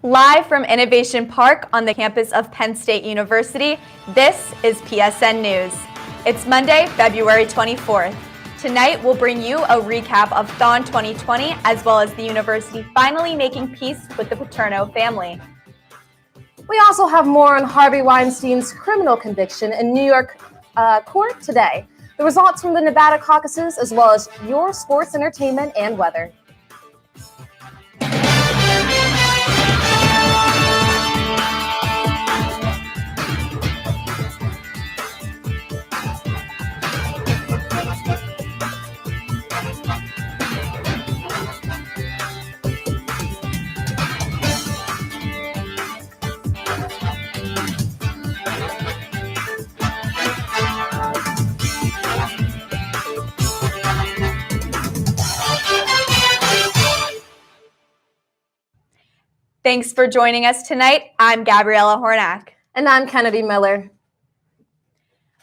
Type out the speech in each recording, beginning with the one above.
Live from Innovation Park on the campus of Penn State University, this is PSN News. It's Monday, February 24th. Tonight, we'll bring you a recap of THON 2020, as well as the university finally making peace with the Paterno family. We also have more on Harvey Weinstein's criminal conviction in New York court today, the results from the Nevada caucuses, as well as your sports, entertainment, and weather. Thanks for joining us tonight. I'm Gabriella Hornack. And I'm Gracie Miller.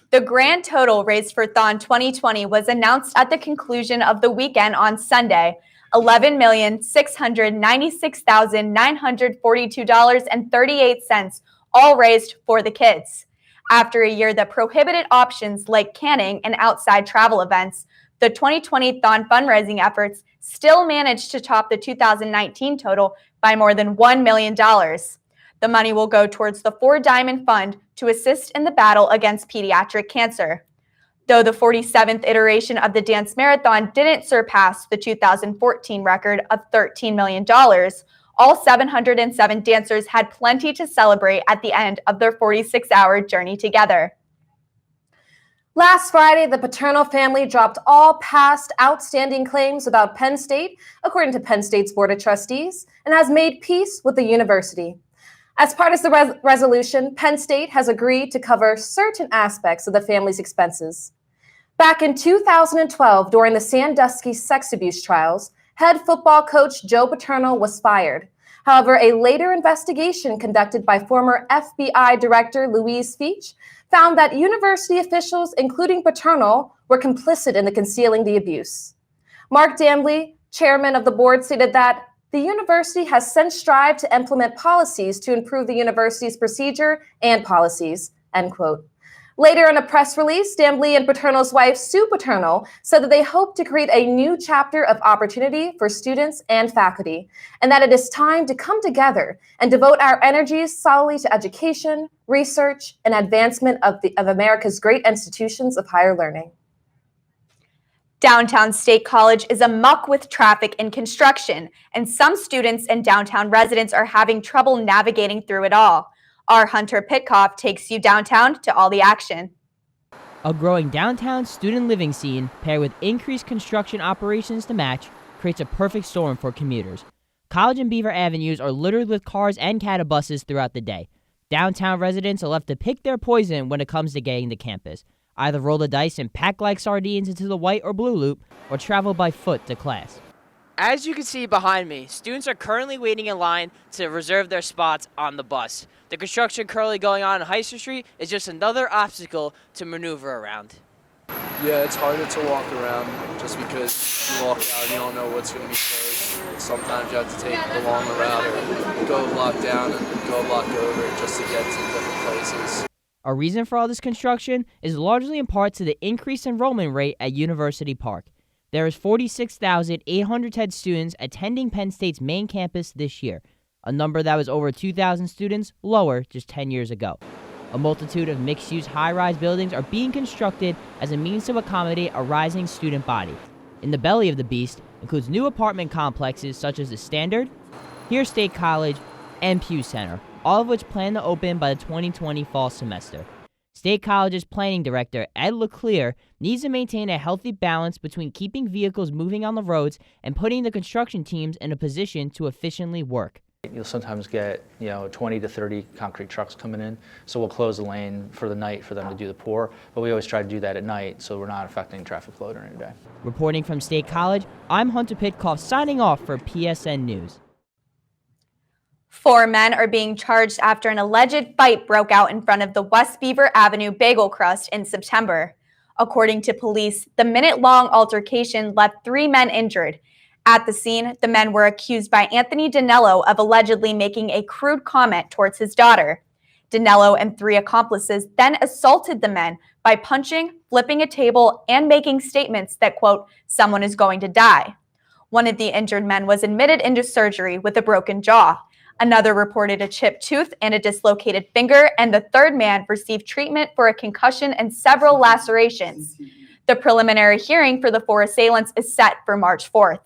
The grand total raised for THON 2020 was announced at the conclusion of the weekend on Sunday, $11,696,942.38, all raised for the kids. After a year that prohibited options like canning and outside travel events, the 2020 THON fundraising efforts still managed to top the 2019 total by more than $1 million. The money will go towards the 4 Diamond Fund to assist in the battle against pediatric cancer. Though the 47th iteration of the dance marathon didn't surpass the 2014 record of $13 million, all 707 dancers had plenty to celebrate at the end of their 46-hour journey together. Last Friday, the Paterno family dropped all past outstanding claims about Penn State, according to Penn State's Board of Trustees, and has made peace with the university. As part of the resolution, Penn State has agreed to cover certain aspects of the family's expenses. Back in 2012, during the Sandusky sex abuse trials, head football coach Joe Paterno was fired. However, a later investigation conducted by former FBI Director Louise Feach found that university officials, including Paterno, were complicit in concealing the abuse. Mark Dambley, chairman of the board, stated that the university has since strived to implement policies to improve the university's procedure and policies, end quote. Later in a press release, Dambley and Paterno's wife, Sue Paterno, said that they hope to create a new chapter of opportunity for students and faculty, and that it is time to come together and devote our energies solely to education, research, and advancement of America's great institutions of higher learning. Downtown State College is amuck with traffic and construction, and some students and downtown residents are having trouble navigating through it all. Our Hunter Pitcoff takes you downtown to all the action. A growing downtown student living scene, paired with increased construction operations to match, creates a perfect storm for commuters. College and Beaver Avenues are littered with cars and catabuses throughout the day. Downtown residents are left to pick their poison when it comes to getting to campus. Either roll the dice and pack like sardines into the white or blue loop, or travel by foot to class. As you can see behind me, students are currently waiting in line to reserve their spots on the bus. The construction currently going on in Heister Street is just another obstacle to maneuver around. Yeah, it's harder to walk around just because you walk out and you don't know what's going to be closed. Sometimes you have to take the longer route or go a block down and go a block over just to get to different places. A reason for all this construction is largely in part to the increased enrollment rate at University Park. There is 46,810 students attending Penn State's main campus this year, a number that was over 2,000 students lower just 10 years ago. A multitude of mixed-use high-rise buildings are being constructed as a means to accommodate a rising student body. In the belly of the beast includes new apartment complexes such as the Standard, Here State College, and Pew Center, all of which plan to open by the 2020 fall semester. State College's planning director, Ed LeClaire, needs to maintain a healthy balance between keeping vehicles moving on the roads and putting the construction teams in a position to efficiently work. You'll sometimes get 20 to 30 concrete trucks coming in, so we'll close the lane for the night for them to do the pour, but we always try to do that at night so we're not affecting traffic flow during the day. Reporting from State College, I'm Hunter Pitcoff signing off for PSN News. 4 men are being charged after an alleged fight broke out in front of the West Beaver Avenue Bagel Crust in September. According to police, the minute-long altercation left 3 men injured. At the scene, the men were accused by Anthony Danello of allegedly making a crude comment towards his daughter. Danello and 3 accomplices then assaulted the men by punching, flipping a table, and making statements that, quote, "someone is going to die." One of the injured men was admitted into surgery with a broken jaw. Another reported a chipped tooth and a dislocated finger, and the third man received treatment for a concussion and several lacerations. The preliminary hearing for the 4 assailants is set for March 4th.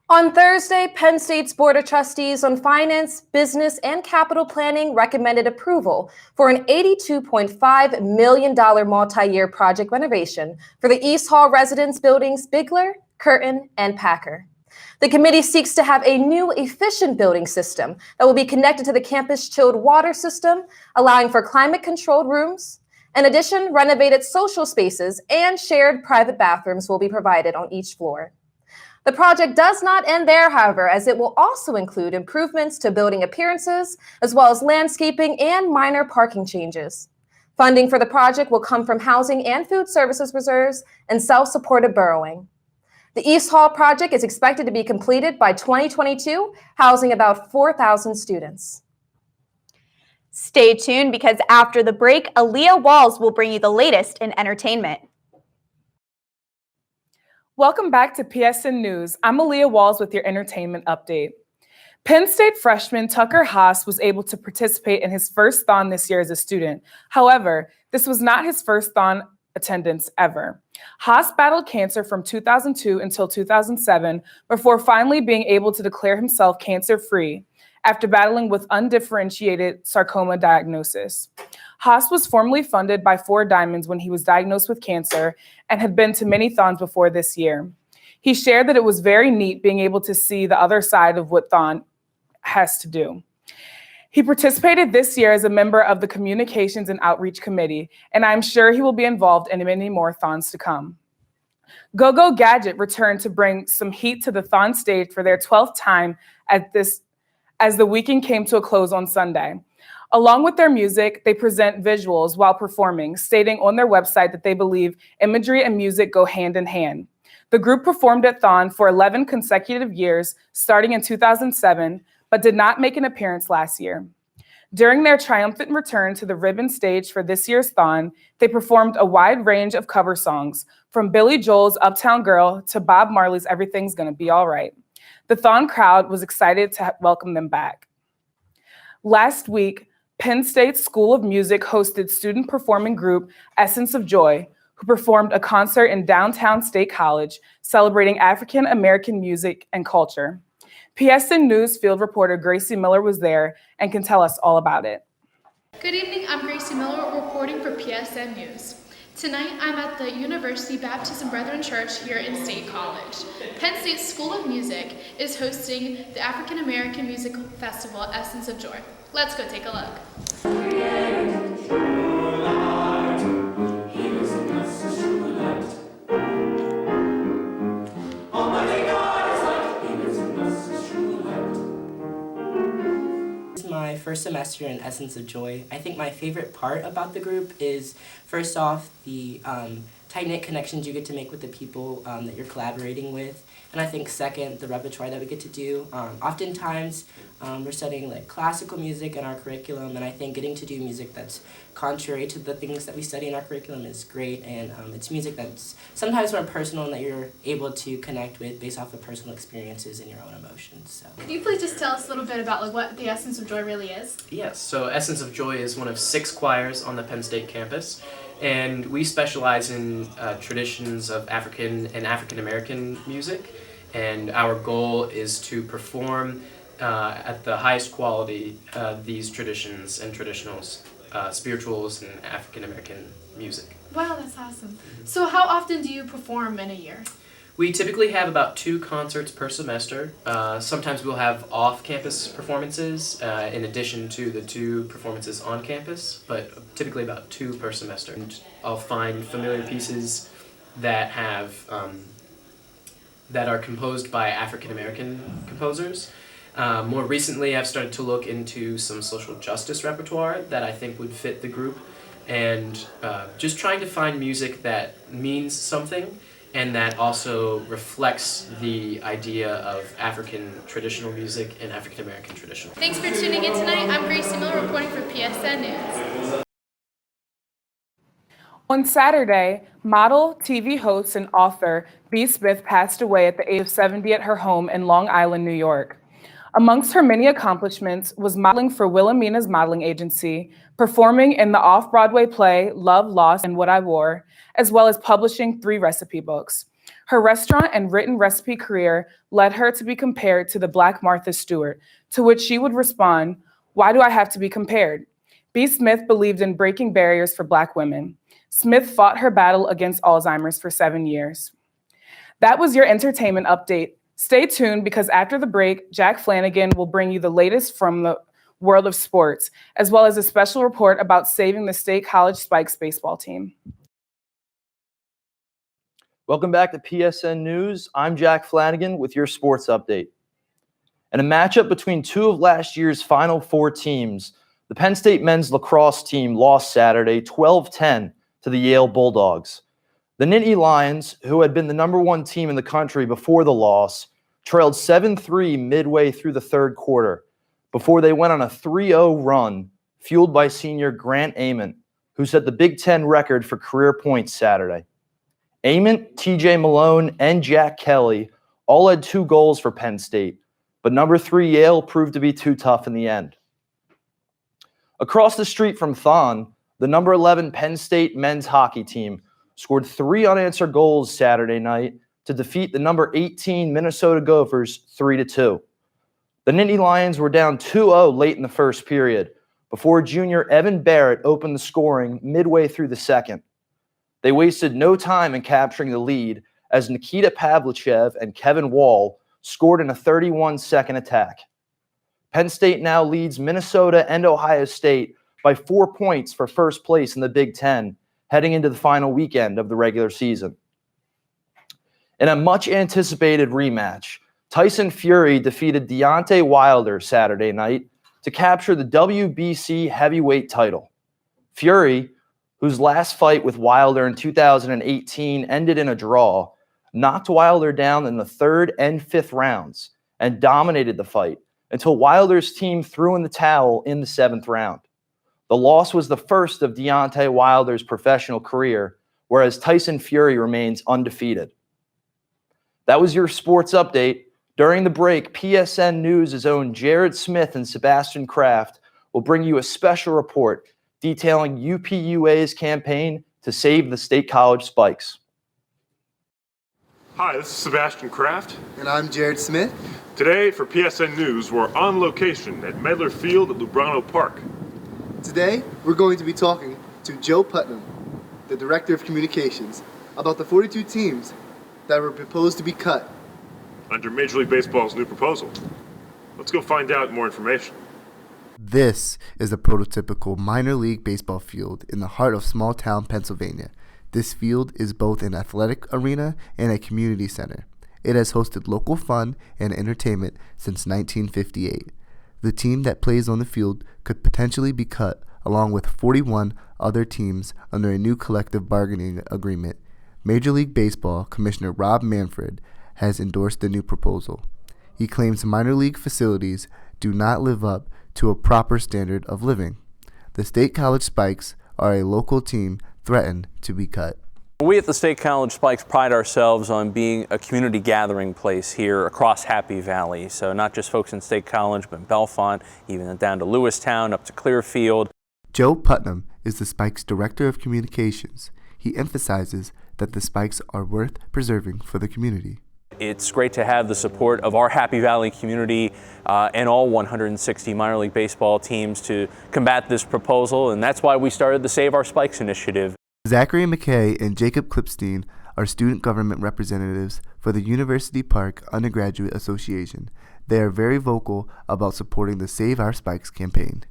On Thursday, Penn State's Board of Trustees on Finance, Business, and Capital Planning recommended approval for an $82.5 million multi-year project renovation for the East Hall residence buildings Bigler, Curtin, and Packer. The committee seeks to have a new efficient building system that will be connected to the campus chilled water system, allowing for climate-controlled rooms. In addition, renovated social spaces and shared private bathrooms will be provided on each floor. The project does not end there, however, as it will also include improvements to building appearances, as well as landscaping and minor parking changes. Funding for the project will come from housing and food services reserves and self-supported borrowing. The East Hall project is expected to be completed by 2022, housing about 4,000 students. Stay tuned because after the break, Aaliyah Walls will bring you the latest in entertainment. Welcome back to PSN News. I'm Aaliyah Walls with your entertainment update. Penn State freshman Tucker Haas was able to participate in his first THON this year as a student. However, this was not his first THON attendance ever. Haas battled cancer from 2002 until 2007 before finally being able to declare himself cancer-free after battling with undifferentiated sarcoma diagnosis. Haas was formerly funded by 4 Diamonds when he was diagnosed with cancer and had been to many THONs before this year. He shared that it was very neat being able to see the other side of what THON has to do. He participated this year as a member of the Communications and Outreach Committee, and I'm sure he will be involved in many more THONs to come. Go-Go Gadget returned to bring some heat to the THON stage for their 12th time as the weekend came to a close on Sunday. Along with their music, they present visuals while performing, stating on their website that they believe imagery and music go hand in hand. The group performed at THON for 11 consecutive years, starting in 2007, but did not make an appearance last year. During their triumphant return to the ribbon stage for this year's THON, they performed a wide range of cover songs, from Billy Joel's Uptown Girl to Bob Marley's Everything's Gonna Be Alright. The THON crowd was excited to welcome them back. Last week, Penn State School of Music hosted student performing group Essence of Joy, who performed a concert in downtown State College celebrating African American music and culture. PSN News field reporter Gracie Miller was there and can tell us all about it. Good evening, I'm Gracie Miller reporting for PSN News. Tonight, I'm at the University Baptist Brethren Church here in State College. Penn State School of Music is hosting the African American Music Festival, Essence of Joy. Let's go take a look. My first semester in Essence of Joy. I think my favorite part about the group is, first off, the tight-knit connections you get to make with the people that you're collaborating with. And I think second, the repertoire that we get to do. Oftentimes, we're studying like classical music in our curriculum, and I think getting to do music that's contrary to the things that we study in our curriculum is great, and it's music that's sometimes more personal and that you're able to connect with based off of personal experiences and your own emotions. So. Could you please just tell us a little bit about what the Essence of Joy really is? Yes, so Essence of Joy is one of 6 choirs on the Penn State campus, and we specialize in traditions of African and African American music, and our goal is to perform at the highest quality these traditions and traditionals, spirituals and African American music. Wow, that's awesome. So how often do you perform in a year? We typically have about 2 concerts per semester. Sometimes we'll have off-campus performances in addition to the 2 performances on campus, but typically about 2 per semester. And I'll find familiar pieces that have that are composed by African American composers. More recently, I've started to look into some social justice repertoire that I think would fit the group, and just trying to find music that means something and that also reflects the idea of African traditional music and African American traditional. Thanks for tuning in tonight. I'm Gracie Miller reporting for PSN News. On Saturday, model, TV host, and author B. Smith passed away at the age of 70 at her home in Long Island, New York. Amongst her many accomplishments was modeling for Wilhelmina's modeling agency, performing in the off-Broadway play Love, Lost, and What I Wore, as well as publishing 3 recipe books. Her restaurant and written recipe career led her to be compared to the Black Martha Stewart, to which she would respond, "Why do I have to be compared?" B. Smith believed in breaking barriers for Black women. Smith fought her battle against Alzheimer's for 7 years. That was your entertainment update. Stay tuned because after the break, Jack Flanagan will bring you the latest from the world of sports, as well as a special report about saving the State College Spikes baseball team. Welcome back to PSN News. I'm Jack Flanagan with your sports update. In a matchup between 2 of last year's Final Four teams, the Penn State men's lacrosse team lost Saturday 12-10 to the Yale Bulldogs. The Nittany Lions, who had been the #1 team in the country before the loss, trailed 7-3 midway through the third quarter before they went on a 3-0 run, fueled by senior Grant Ament, who set the Big Ten record for career points Saturday. Ament, TJ Malone, and Jack Kelly all had 2 goals for Penn State, but #3 Yale proved to be too tough in the end. Across the street from THON, the #11 Penn State men's hockey team scored 3 unanswered goals Saturday night to defeat the #18 Minnesota Gophers 3-2. The Nittany Lions were down 2-0 late in the first period before junior Evan Barrett opened the scoring midway through the second. They wasted no time in capturing the lead as Nikita Pavlichev and Kevin Wall scored in a 31-second attack. Penn State now leads Minnesota and Ohio State by 4 points for first place in the Big Ten, heading into the final weekend of the regular season. In a much-anticipated rematch, Tyson Fury defeated Deontay Wilder Saturday night to capture the WBC heavyweight title. Fury, whose last fight with Wilder in 2018 ended in a draw, knocked Wilder down in the 3rd and 5th rounds and dominated the fight until Wilder's team threw in the towel in the 7th round. The loss was the first of Deontay Wilder's professional career, whereas Tyson Fury remains undefeated. That was your sports update. During the break, PSN News' own Jared Smith and Sebastian Kraft will bring you a special report detailing UPUA's campaign to save the State College Spikes. Hi, this is Sebastian Kraft. And I'm Jared Smith. Today for PSN News, we're on location at Medler Field at Lubrano Park. Today, we're going to be talking to Joe Putnam, the Director of Communications, about the 42 teams that were proposed to be cut under Major League Baseball's new proposal. Let's go find out more information. This is a prototypical minor league baseball field in the heart of small town Pennsylvania. This field is both an athletic arena and a community center. It has hosted local fun and entertainment since 1958. The team that plays on the field could potentially be cut along with 41 other teams under a new collective bargaining agreement. Major League Baseball Commissioner Rob Manfred has endorsed the new proposal. He claims minor league facilities do not live up to a proper standard of living. The State College Spikes are a local team threatened to be cut. We at the State College Spikes pride ourselves on being a community gathering place here across Happy Valley. So not just folks in State College, but in Bellefonte, even down to Lewistown, up to Clearfield. Joe Putnam is the Spikes Director of Communications. He emphasizes that the Spikes are worth preserving for the community. It's great to have the support of our Happy Valley community and all 160 minor league baseball teams to combat this proposal, and that's why we started the Save Our Spikes initiative. Zachary McKay and Jacob Klipstein are student government representatives for the University Park Undergraduate Association. They are very vocal about supporting the Save Our Spikes campaign.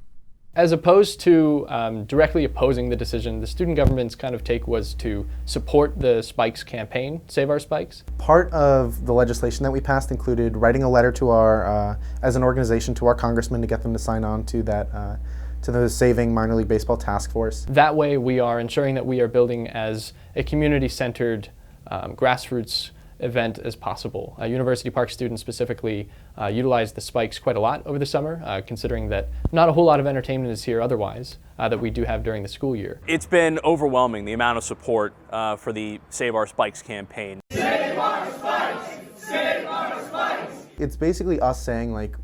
As opposed to directly opposing the decision, the student government's kind of take was to support the Spikes campaign, Save Our Spikes. Part of the legislation that we passed included writing a letter to our, as an organization, to our congressman to get them to sign on to that, to the Saving Minor League Baseball Task Force. That way we are ensuring that we are building as a community-centered grassroots event as possible. University Park students specifically utilize the spikes quite a lot over the summer, considering that not a whole lot of entertainment is here otherwise that we do have during the school year. It's been overwhelming, the amount of support for the Save Our Spikes campaign. Save our spikes! Save our spikes! It's basically us saying like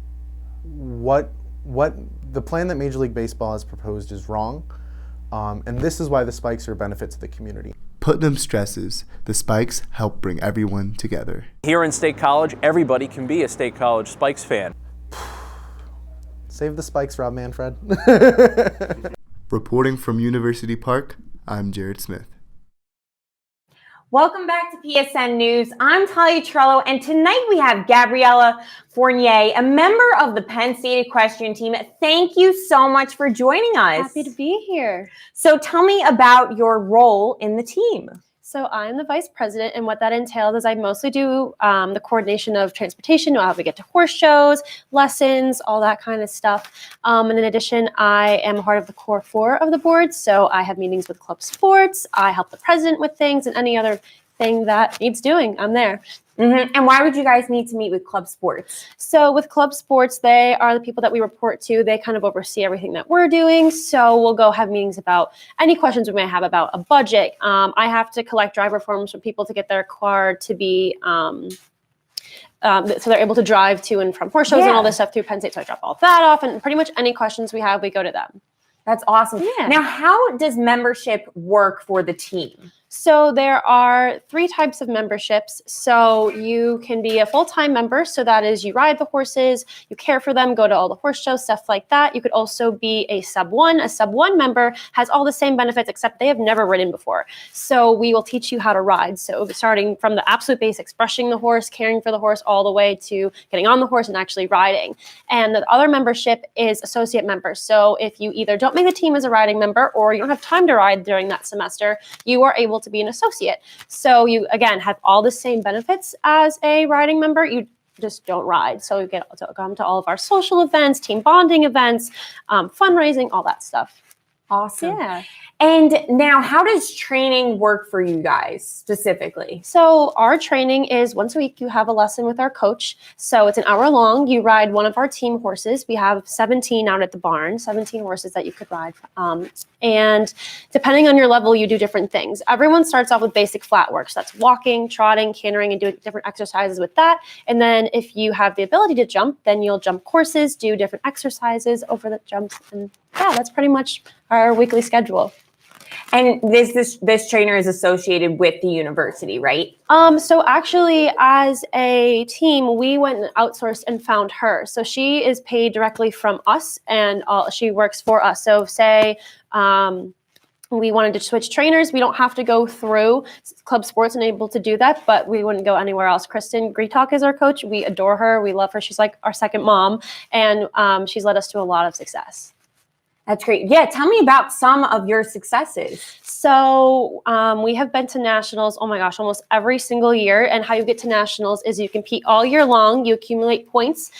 what the plan that Major League Baseball has proposed is wrong, and this is why the spikes are a benefit to the community. Putnam stresses the spikes help bring everyone together. Here in State College, everybody can be a State College Spikes fan. Save the spikes, Rob Manfred. Reporting from University Park, I'm Jared Smith. Welcome back to PSN News. I'm Talia Trello, and tonight we have Gabriella Fournier, a member of the Penn State equestrian team. Thank you so much for joining us. Happy to be here. So tell me about your role in the team. So I'm the vice president, and what that entails is I mostly do the coordination of transportation, how we get to horse shows, lessons, all that kind of stuff. And in addition, I am part of the core 4 of the board, so I have meetings with club sports, I help the president with things, and any other thing that needs doing, I'm there. And why would you guys need to meet with club sports? So with club sports, they are the people that we report to. They kind of oversee everything that we're doing. So we'll go have meetings about any questions we may have about a budget. I have to collect driver forms from people to get their car to be, so they're able to drive to and from horse shows and all this stuff through Penn State. So I drop all that off, and pretty much any questions we have, we go to them. That's awesome. Yeah. Now, how does membership work for the team? So there are 3 types of memberships. So you can be a full-time member. So that is you ride the horses, you care for them, go to all the horse shows, stuff like that. You could also be a sub 1. A sub 1 member has all the same benefits, except they have never ridden before. So we will teach you how to ride. So starting from the absolute basics, brushing the horse, caring for the horse, all the way to getting on the horse and actually riding. And the other membership is associate members. So if you either don't make the team as a riding member or you don't have time to ride during that semester, you are able to be an associate. So you, again, have all the same benefits as a riding member. You just don't ride. So you get to come to all of our social events, team bonding events, fundraising, all that stuff. Awesome. Yeah. And now, how does training work for you guys specifically? So our training is once a week. You have a lesson with our coach. So it's an hour long. You ride one of our team horses. We have 17 out at the barn, 17 horses that you could ride. And depending on your level, you do different things. Everyone starts off with basic flat work. So that's walking, trotting, cantering, and doing different exercises with that. And then if you have the ability to jump, then you'll jump courses, do different exercises over the jumps. And yeah, that's pretty much our weekly schedule. And this trainer is associated with the university, right? So actually, as a team, we went and outsourced and found her. So she is paid directly from us, and she works for us. So say we wanted to switch trainers, we don't have to go through club sports and able to do that, but we wouldn't go anywhere else. Kristen Greetalk is our coach. We adore her. We love her. She's like our second mom, and she's led us to a lot of success. That's great. Yeah, tell me about some of your successes. So we have been to nationals, oh my gosh, almost every single year. And how you get to nationals is you compete all year long. You accumulate points.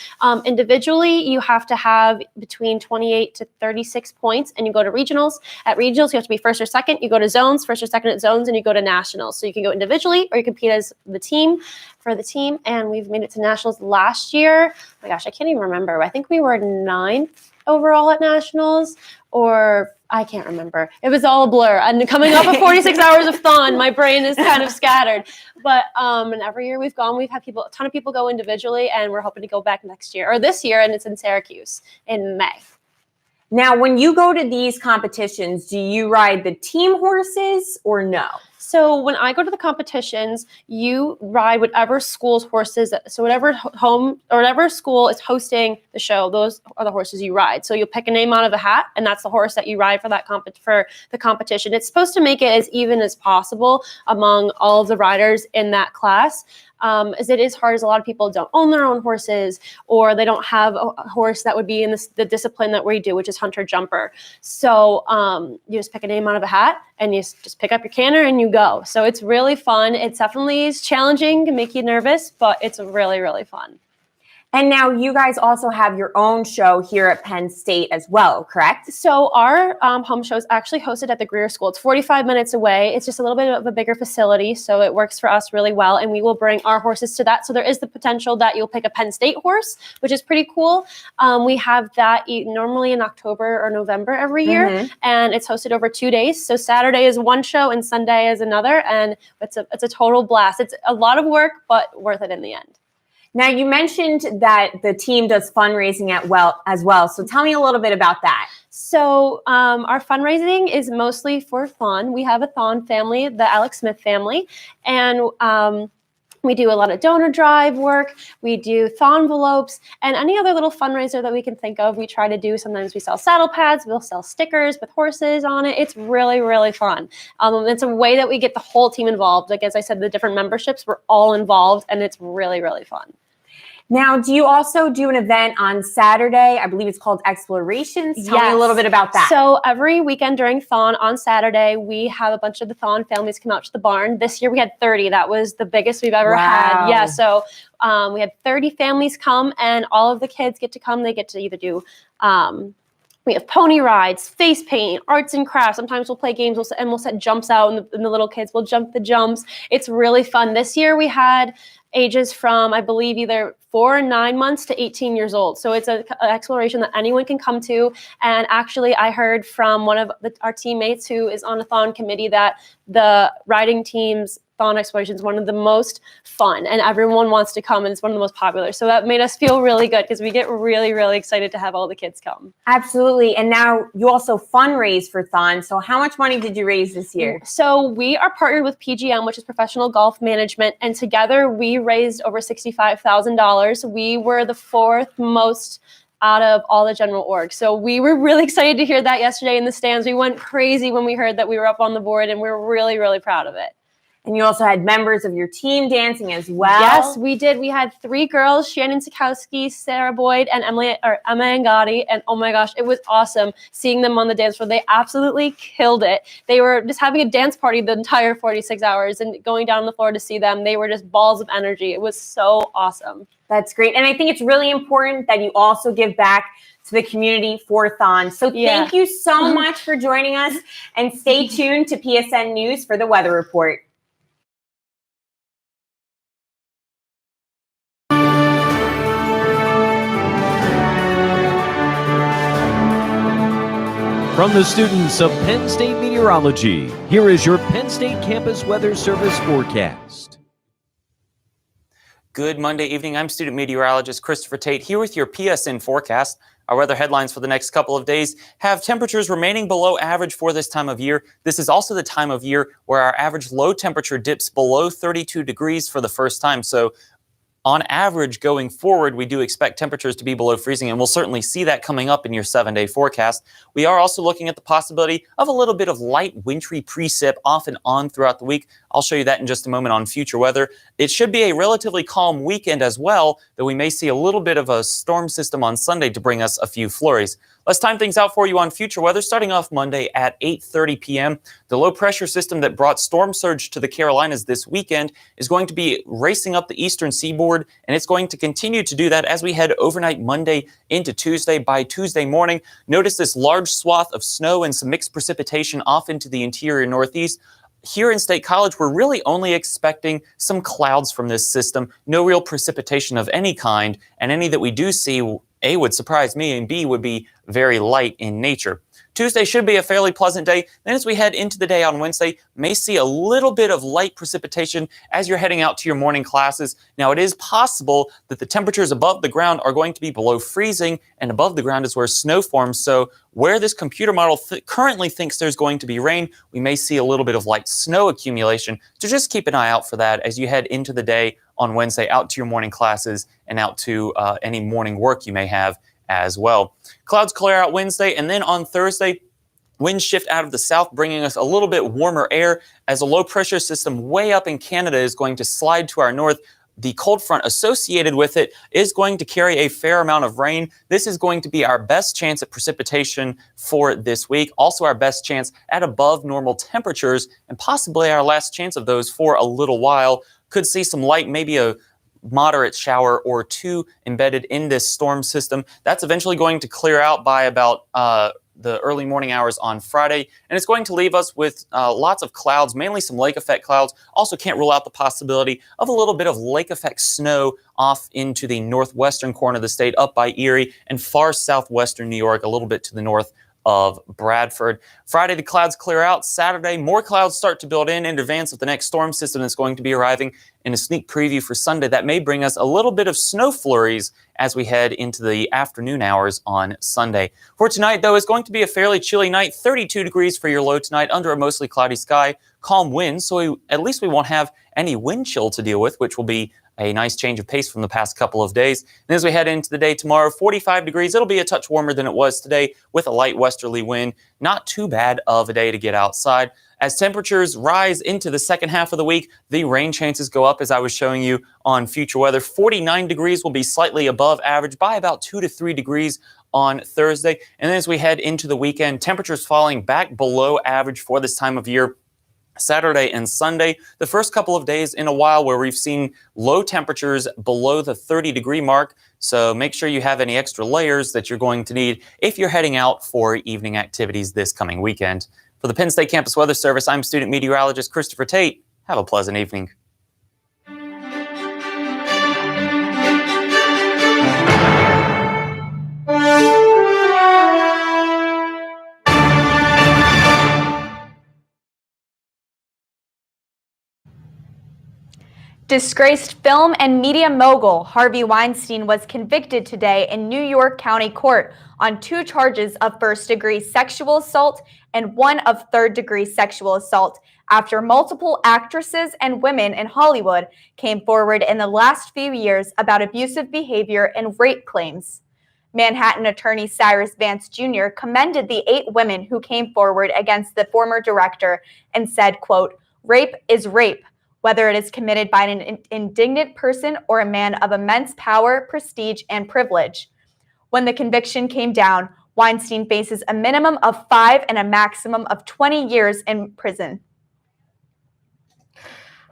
Individually, you have to have between 28 to 36 points, and you go to regionals. At regionals, you have to be first or second. You go to zones, first or second at zones, and you go to nationals. So you can go individually or you compete as the team for the team. And we've made it to nationals last year. Oh my gosh, I can't even remember. I think we were 9th overall at nationals, or I can't remember. It was all a blur. And coming off of 46 hours of THON, my brain is kind of scattered. But and every year we've gone, we've had a ton of people go individually, and we're hoping to go back next year or this year, and it's in Syracuse in May. Now, when you go to these competitions, do you ride the team horses or no? So when I go to the competitions, you ride whatever school's horses. So whatever home or whatever school is hosting the show, those are the horses you ride. So you'll pick a name out of a hat, and that's the horse that you ride for that for the competition. It's supposed to make it as even as possible among all of the riders in that class. As it is hard, as a lot of people don't own their own horses, or they don't have a horse that would be in the discipline that we do, which is hunter jumper. So you just pick a name out of a hat, and you just pick up your canter and you go. So it's really fun. It definitely is challenging, can make you nervous, but it's really, really fun. And now you guys also have your own show here at Penn State as well, correct? So our home show is actually hosted at the Greer School. It's 45 minutes away. It's just a little bit of a bigger facility, so it works for us really well, and we will bring our horses to that. So there is the potential that you'll pick a Penn State horse, which is pretty cool. We have that normally in October or November every year, and it's hosted over 2 days. So Saturday is one show and Sunday is another, and it's a total blast. It's a lot of work, but worth it in the end. Now, you mentioned that the team does fundraising as well. So tell me a little bit about that. So our fundraising is mostly for THON. We have a THON family, the Alex Smith family, and we do a lot of donor drive work. We do THON envelopes and any other little fundraiser that we can think of. We try to do. Sometimes we sell saddle pads. We'll sell stickers with horses on it. It's really, really fun. It's a way that we get the whole team involved. Like, as I said, the different memberships, we're all involved, and it's really, really fun. Now, do you also do an event on Saturday? I believe it's called Explorations. Tell me a little bit about that. So every weekend during THON on Saturday, we have a bunch of the THON families come out to the barn. This year we had 30. That was the biggest we've ever had. Yeah, so we had 30 families come, and all of the kids get to come. They get to either do we have pony rides, face paint, arts and crafts. Sometimes we'll play games and we'll set jumps out, and the little kids will jump the jumps. It's really fun. This year we had ages from, I believe, either 4 and 9 months to 18 years old. So it's an exploration that anyone can come to. And actually, I heard from one of our teammates who is on a THON committee that the riding team's THON exploration is one of the most fun, and everyone wants to come, and it's one of the most popular. So that made us feel really good because we get really, really excited to have all the kids come. Absolutely. And now you also fundraise for THON. So how much money did you raise this year? So we are partnered with PGM, which is Professional Golf Management, and together we raised over $65,000. We were the 4th most out of all the general orgs. So we were really excited to hear that yesterday in the stands. We went crazy when we heard that we were up on the board, and we were really, really proud of it. And you also had members of your team dancing as well. Yes, we did. We had 3 girls, Shannon Sikowski, Sarah Boyd, and Emma Angadi. And oh my gosh, it was awesome seeing them on the dance floor. They absolutely killed it. They were just having a dance party the entire 46 hours, and going down on the floor to see them, they were just balls of energy. It was so awesome. That's great. And I think it's really important that you also give back to the community for THON. So thank you so much for joining us, and stay tuned to PSN News for the weather report. From the students of Penn State Meteorology, here is your Penn State Campus Weather Service forecast. Good Monday evening. I'm student meteorologist Christopher Tate here with your PSN forecast. Our weather headlines for the next couple of days have temperatures remaining below average for this time of year. This is also the time of year where our average low temperature dips below 32 degrees for the first time. So on average, going forward, we do expect temperatures to be below freezing, and we'll certainly see that coming up in your 7-day forecast. We are also looking at the possibility of a little bit of light wintry precip off and on throughout the week. I'll show you that in just a moment on future weather. It should be a relatively calm weekend as well, though we may see a little bit of a storm system on Sunday to bring us a few flurries. Let's time things out for you on future weather, starting off Monday at 8:30 p.m. The low pressure system that brought storm surge to the Carolinas this weekend is going to be racing up the eastern seaboard, and it's going to continue to do that as we head overnight Monday into Tuesday. By Tuesday morning, notice this large swath of snow and some mixed precipitation off into the interior northeast. Here in State College, we're really only expecting some clouds from this system, no real precipitation of any kind, and any that we do see, A, would surprise me, and B, would be very light in nature. Tuesday should be a fairly pleasant day. Then as we head into the day on Wednesday, may see a little bit of light precipitation as you're heading out to your morning classes. Now, it is possible that the temperatures above the ground are going to be below freezing, and above the ground is where snow forms. So where this computer model currently thinks there's going to be rain, we may see a little bit of light snow accumulation. So just keep an eye out for that as you head into the day on Wednesday, out to your morning classes and out to any morning work you may have as well. Clouds clear out Wednesday, and then on Thursday, winds shift out of the south, bringing us a little bit warmer air as a low pressure system way up in Canada is going to slide to our north. The cold front associated with it is going to carry a fair amount of rain. This is going to be our best chance at precipitation for this week. Also our best chance at above normal temperatures, and possibly our last chance of those for a little while. Could see some light, maybe a moderate shower or two embedded in this storm system. That's eventually going to clear out by about the early morning hours on Friday, and it's going to leave us with lots of clouds, mainly some lake effect clouds. Also can't rule out the possibility of a little bit of lake effect snow off into the northwestern corner of the state, up by Erie and far southwestern New York, a little bit to the north of Bradford. Friday, the clouds clear out. Saturday, more clouds start to build in advance of the next storm system that's going to be arriving. In a sneak preview for Sunday, that may bring us a little bit of snow flurries as we head into the afternoon hours on Sunday. For tonight, though, it's going to be a fairly chilly night. 32 degrees for your low tonight under a mostly cloudy sky. Calm winds, so at least we won't have any wind chill to deal with, which will be a nice change of pace from the past couple of days. And as we head into the day tomorrow, 45 degrees. It'll be a touch warmer than it was today with a light westerly wind. Not too bad of a day to get outside. As temperatures rise into the second half of the week, the rain chances go up, as I was showing you on future weather. 49 degrees will be slightly above average by about 2 to 3 degrees on Thursday. And then as we head into the weekend, temperatures falling back below average for this time of year. Saturday and Sunday, the first couple of days in a while where we've seen low temperatures below the 30-degree mark. So make sure you have any extra layers that you're going to need if you're heading out for evening activities this coming weekend. For the Penn State Campus Weather Service, I'm student meteorologist Christopher Tate. Have a pleasant evening. Disgraced film and media mogul Harvey Weinstein was convicted today in New York County Court on 2 charges of first-degree sexual assault and 1 of third-degree sexual assault after multiple actresses and women in Hollywood came forward in the last few years about abusive behavior and rape claims. Manhattan attorney Cyrus Vance Jr. commended the 8 women who came forward against the former director and said, quote, "Rape is rape, whether it is committed by an indignant person or a man of immense power, prestige, and privilege." When the conviction came down, Weinstein faces a minimum of 5 and a maximum of 20 years in prison.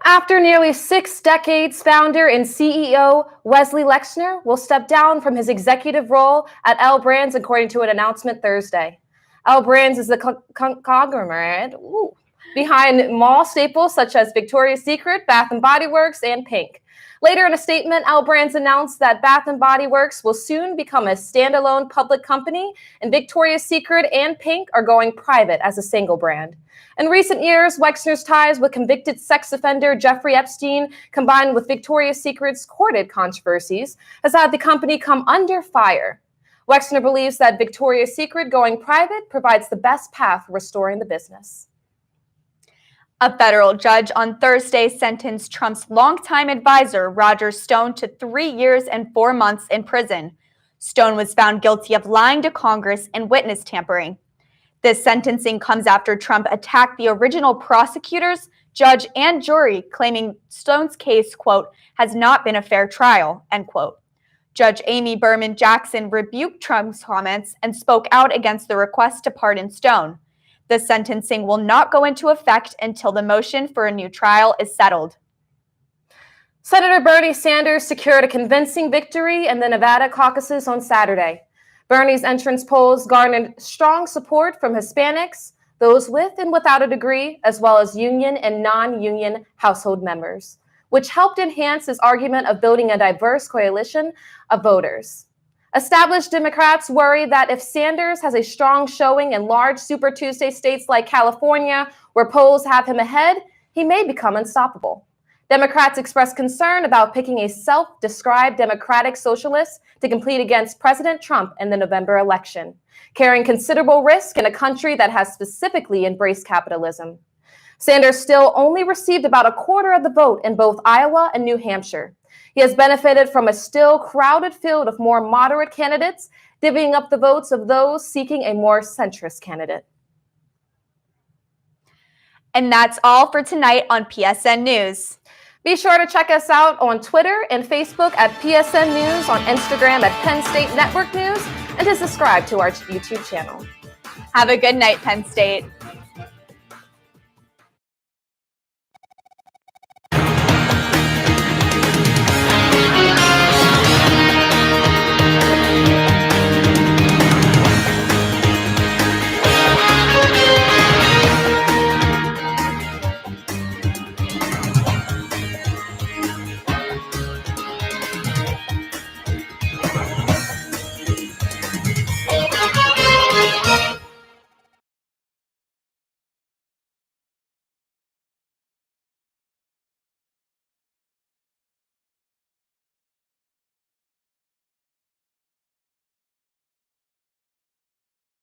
After nearly 6 decades, founder and CEO Wesley Lexner will step down from his executive role at L Brands, according to an announcement Thursday. L Brands is the conglomerate behind mall staples such as Victoria's Secret, Bath & Body Works, and Pink. Later in a statement, L Brands announced that Bath & Body Works will soon become a standalone public company, and Victoria's Secret and Pink are going private as a single brand. In recent years, Wexner's ties with convicted sex offender Jeffrey Epstein, combined with Victoria's Secret's courted controversies, has had the company come under fire. Wexner believes that Victoria's Secret going private provides the best path for restoring the business. A federal judge on Thursday sentenced Trump's longtime advisor, Roger Stone, to 3 years and 4 months in prison. Stone was found guilty of lying to Congress and witness tampering. This sentencing comes after Trump attacked the original prosecutors, judge, and jury, claiming Stone's case, quote, has not been a fair trial, end quote. Judge Amy Berman Jackson rebuked Trump's comments and spoke out against the request to pardon Stone. The sentencing will not go into effect until the motion for a new trial is settled. Senator Bernie Sanders secured a convincing victory in the Nevada caucuses on Saturday. Bernie's entrance polls garnered strong support from Hispanics, those with and without a degree, as well as union and non-union household members, which helped enhance his argument of building a diverse coalition of voters. Established Democrats worry that if Sanders has a strong showing in large Super Tuesday states like California, where polls have him ahead, he may become unstoppable. Democrats expressed concern about picking a self-described democratic socialist to compete against President Trump in the November election, carrying considerable risk in a country that has specifically embraced capitalism. Sanders still only received about a quarter of the vote in both Iowa and New Hampshire. He has benefited from a still crowded field of more moderate candidates, divvying up the votes of those seeking a more centrist candidate. And that's all for tonight on PSN News. Be sure to check us out on Twitter and Facebook at PSN News, on Instagram at Penn State Network News, and to subscribe to our YouTube channel. Have a good night, Penn State.